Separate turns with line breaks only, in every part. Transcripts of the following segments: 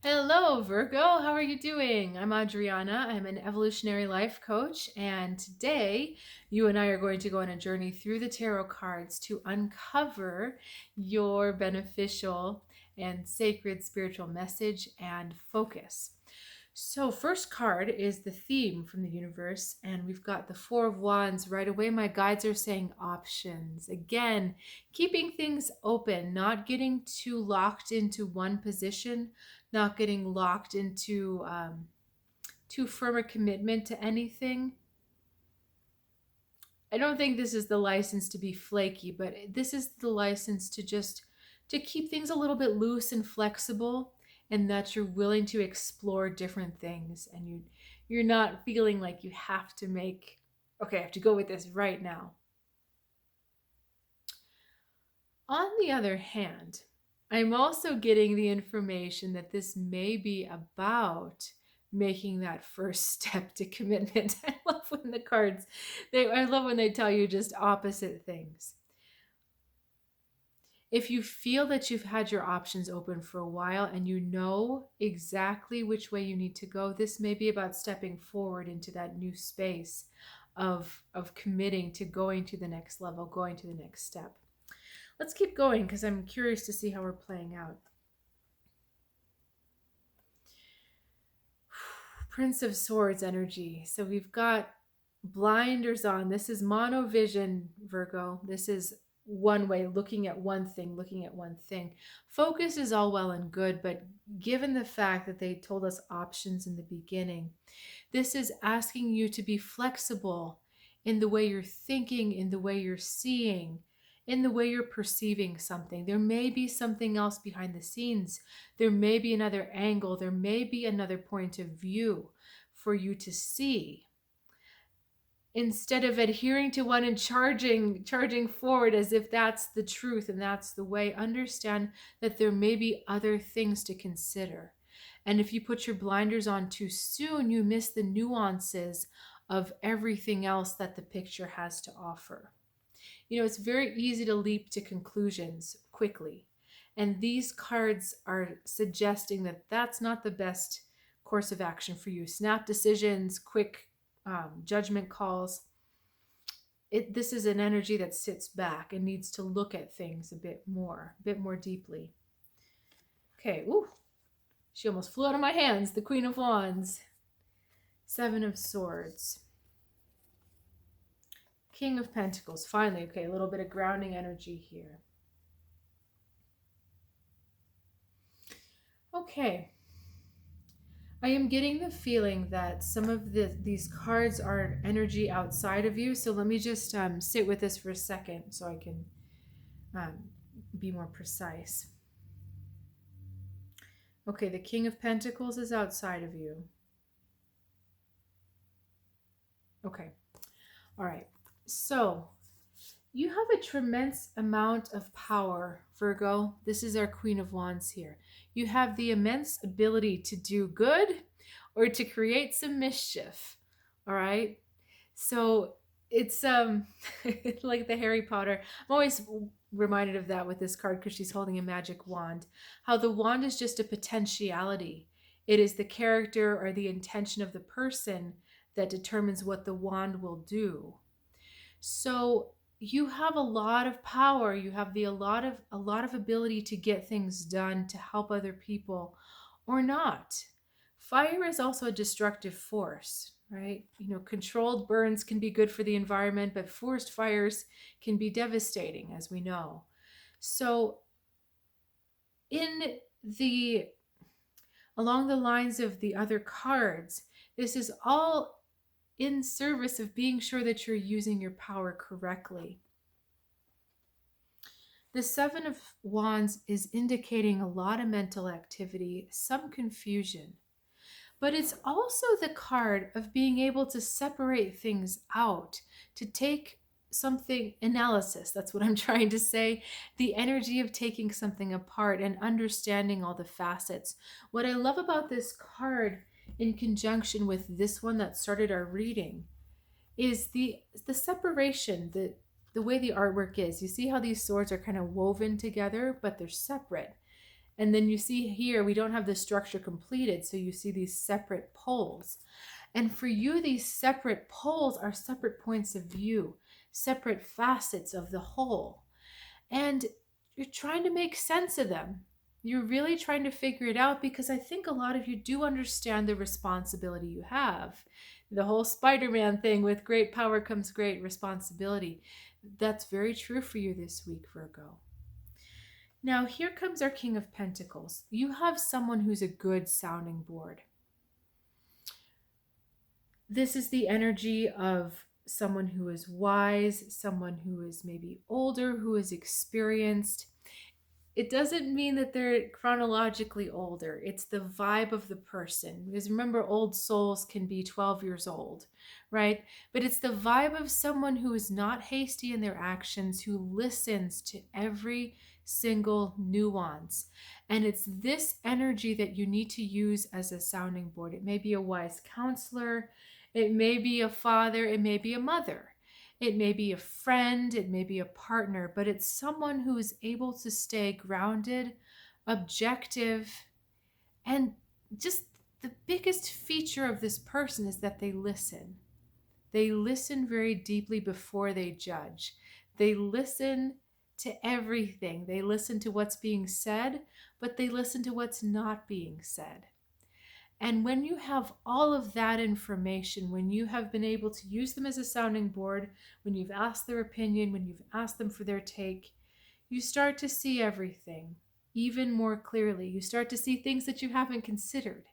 Hello, Virgo. How are you doing? I'm Adriana. I'm an evolutionary life coach, and today you and I are going to go on a journey through the tarot cards to uncover your beneficial and sacred spiritual message and focus. So, first card is the theme from the universe, and we've got the Four of Wands. Right away, my guides are saying options. Again, keeping things open, not getting too locked into one position, not getting locked into too firm a commitment to anything. I don't think this is the license to be flaky, but this is the license to just to keep things a little bit loose and flexible, and that you're willing to explore different things, and you're not feeling like you have to make, okay, I have to go with this right now. On the other hand, I'm also getting the information that this may be about making that first step to commitment. I love when the cards, I love when they tell you just opposite things. If you feel that you've had your options open for a while and you know exactly which way you need to go, this may be about stepping forward into that new space of committing to going to the next level, going to the next step. Let's keep going because I'm curious to see how we're playing out. Prince of Swords energy. So we've got blinders on. This is monovision, Virgo. This is one way, looking at one thing. Focus is all well and good, but given the fact that they told us options in the beginning, this is asking you to be flexible in the way you're thinking, in the way you're seeing, in the way you're perceiving something. There may be something else behind the scenes. There may be another angle. There may be another point of view for you to see. Instead of adhering to one and charging forward as if that's the truth and that's the way, understand that there may be other things to consider. And if you put your blinders on too soon, you miss the nuances of everything else that the picture has to offer. You know, it's very easy to leap to conclusions quickly. And these cards are suggesting that that's not the best course of action for you. Snap decisions, quick judgment calls. This is an energy that sits back and needs to look at things a bit more deeply. Okay, ooh, she almost flew out of my hands. The Queen of Wands, Seven of Swords, King of Pentacles. Finally, okay, a little bit of grounding energy here. Okay. I am getting the feeling that some of these cards are energy outside of you. So let me just sit with this for a second so I can be more precise. Okay, the King of Pentacles is outside of you. Okay. All right. So you have a tremendous amount of power, Virgo. This is our Queen of Wands here. You have the immense ability to do good or to create some mischief. All right. So it's like the Harry Potter. I'm always reminded of that with this card because she's holding a magic wand. How the wand is just a potentiality. It is the character or the intention of the person that determines what the wand will do. So you have a lot of power. You have a lot of ability to get things done, to help other people or not. Fire is also a destructive force, right? You know, controlled burns can be good for the environment, but forest fires can be devastating, as we know. So along the lines of the other cards, this is all in service of being sure that you're using your power correctly. The Seven of Wands is indicating a lot of mental activity, some confusion, but it's also the card of being able to separate things out, to take something, analysis, that's what I'm trying to say, the energy of taking something apart and understanding all the facets. What I love about this card in conjunction with this one that started our reading is the separation, the way the artwork is. You see how these swords are kind of woven together, but they're separate. And then you see here, we don't have the structure completed, so you see these separate poles. And for you, these separate poles are separate points of view, separate facets of the whole. And you're trying to make sense of them. You're really trying to figure it out, because I think a lot of you do understand the responsibility you have. The whole Spider-Man thing, with great power comes great responsibility. That's very true for you this week, Virgo. Now, here comes our King of Pentacles. You have someone who's a good sounding board. This is the energy of someone who is wise, someone who is maybe older, who is experienced. It doesn't mean that they're chronologically older. It's the vibe of the person. Because remember, old souls can be 12 years old, right? But it's the vibe of someone who is not hasty in their actions, who listens to every single nuance. And it's this energy that you need to use as a sounding board. It may be a wise counselor, it may be a father, it may be a mother. It may be a friend, it may be a partner, but it's someone who is able to stay grounded, objective, and just the biggest feature of this person is that they listen. They listen very deeply before they judge. They listen to everything. They listen to what's being said, but they listen to what's not being said. And when you have all of that information, when you have been able to use them as a sounding board, when you've asked their opinion, when you've asked them for their take, you start to see everything even more clearly. You start to see things that you haven't considered.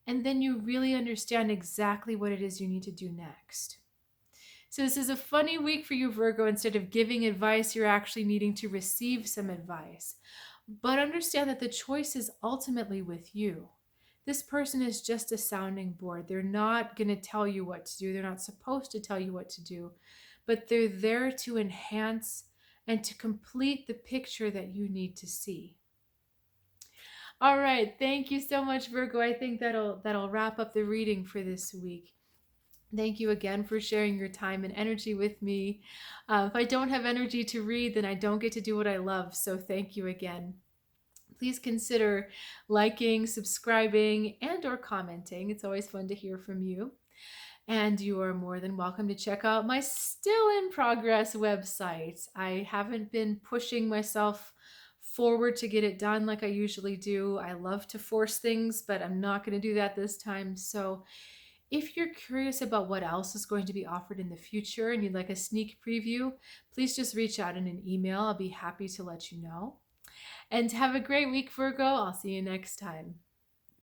And then you really understand exactly what it is you need to do next. So this is a funny week for you, Virgo. Instead of giving advice, you're actually needing to receive some advice. But understand that the choice is ultimately with you. This person is just a sounding board. They're not going to tell you what to do. They're not supposed to tell you what to do, but they're there to enhance and to complete the picture that you need to see. All right. Thank you so much, Virgo. I think that'll wrap up the reading for this week. Thank you again for sharing your time and energy with me. If I don't have energy to read, then I don't get to do what I love. So thank you again. Please consider liking, subscribing, and or commenting. It's always fun to hear from you. And you are more than welcome to check out my still in progress website. I haven't been pushing myself forward to get it done like I usually do. I love to force things, but I'm not going to do that this time. So if you're curious about what else is going to be offered in the future and you'd like a sneak preview, please just reach out in an email. I'll be happy to let you know. And have a great week, Virgo. I'll see you next time.